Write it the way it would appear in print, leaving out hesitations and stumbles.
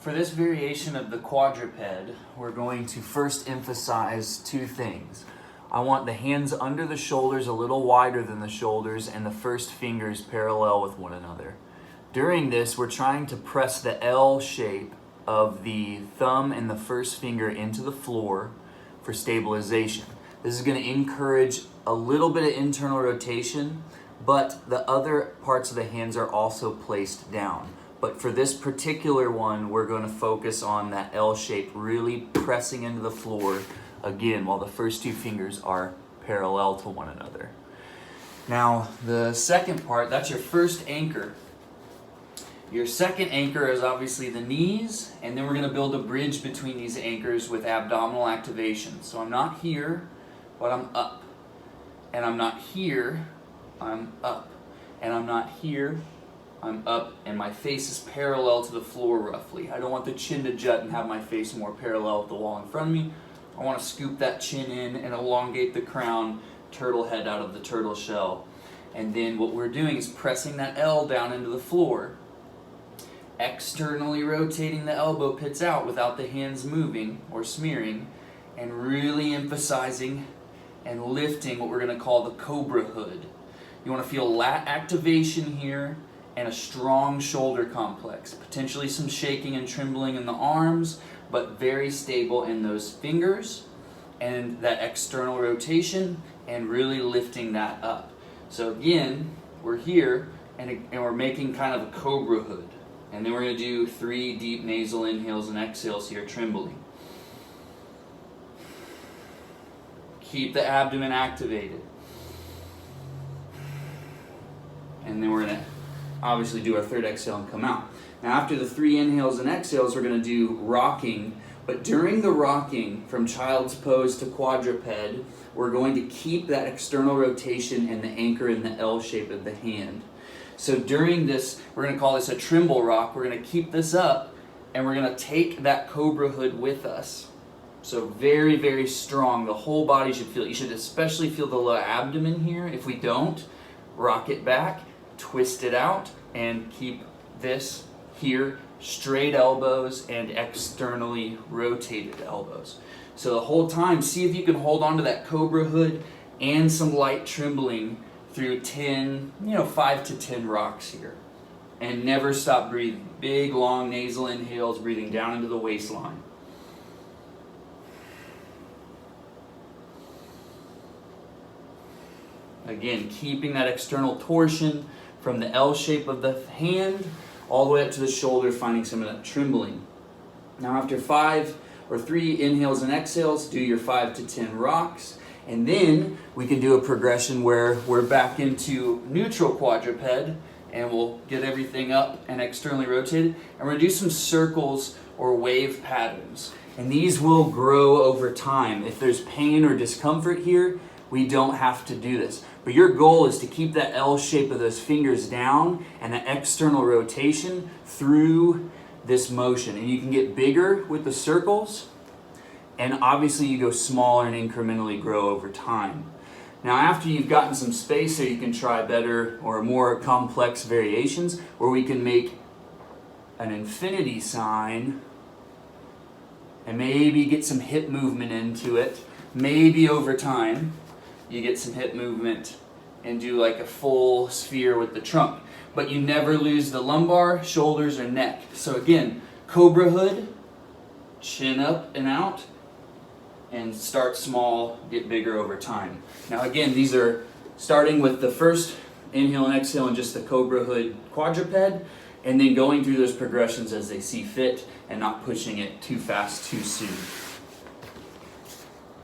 For this variation of the quadruped, we're going to first emphasize two things. I want the hands under the shoulders a little wider than the shoulders and the first fingers parallel with one another. During this, we're trying to press the L shape of the thumb and the first finger into the floor for stabilization. This is going to encourage a little bit of internal rotation, but the other parts of the hands are also placed down. But for this particular one, we're going to focus on that L shape, really pressing into the floor again while the first two fingers are parallel to one another. Now, the second part, that's your first anchor. Your second anchor is obviously the knees, and then we're going to build a bridge between these anchors with abdominal activation. So I'm not here, but I'm up. And I'm not here, I'm up. And I'm not here, I'm up, and my face is parallel to the floor roughly. I don't want the chin to jut and have my face more parallel with the wall in front of me. I want to scoop that chin in and elongate the crown, turtle head out of the turtle shell. And then what we're doing is pressing that L down into the floor, externally rotating the elbow pits out without the hands moving or smearing, and really emphasizing and lifting what we're going to call the cobra hood. You want to feel lat activation here and a strong shoulder complex. Potentially some shaking and trembling in the arms, but very stable in those fingers and that external rotation and really lifting that up. So again, we're here and we're making kind of a cobra hood. And then we're going to do 3 deep nasal inhales and exhales here, trembling. Keep the abdomen activated. And then we're going to obviously do our third exhale and come out. Now after the 3 inhales and exhales, we're going to do rocking. But during the rocking, from child's pose to quadruped, we're going to keep that external rotation and the anchor in the L shape of the hand. So during this, we're going to call this a tremble rock. We're going to keep this up, and we're going to take that cobra hood with us. So very, very strong. The whole body should feel it. You should especially feel the lower abdomen here. If we don't, rock it back, twist it out, and keep this here, straight elbows and externally rotated elbows. So the whole time, see if you can hold on to that cobra hood and some light trembling through 5 to 10 rocks here. And never stop breathing. Big, long nasal inhales, breathing down into the waistline. Again, keeping that external torsion from the L shape of the hand all the way up to the shoulder, finding some of that trembling. Now after 3 inhales and exhales, do your 5 to 10 rocks. And then we can do a progression where we're back into neutral quadruped, and we'll get everything up and externally rotated. And we're going to do some circles or wave patterns. And these will grow over time. If there's pain or discomfort here, we don't have to do this. But your goal is to keep that L shape of those fingers down and the external rotation through this motion. And you can get bigger with the circles, and obviously you go smaller and incrementally grow over time. Now after you've gotten some space here, you can try better or more complex variations where we can make an infinity sign and maybe get some hip movement into it. Maybe over time you get some hip movement and do like a full sphere with the trunk. But you never lose the lumbar, shoulders, or neck. So again, cobra hood, chin up and out, and start small, get bigger over time. Now again, these are starting with the first inhale and exhale and just the cobra hood quadruped, and then going through those progressions as they see fit and not pushing it too fast too soon.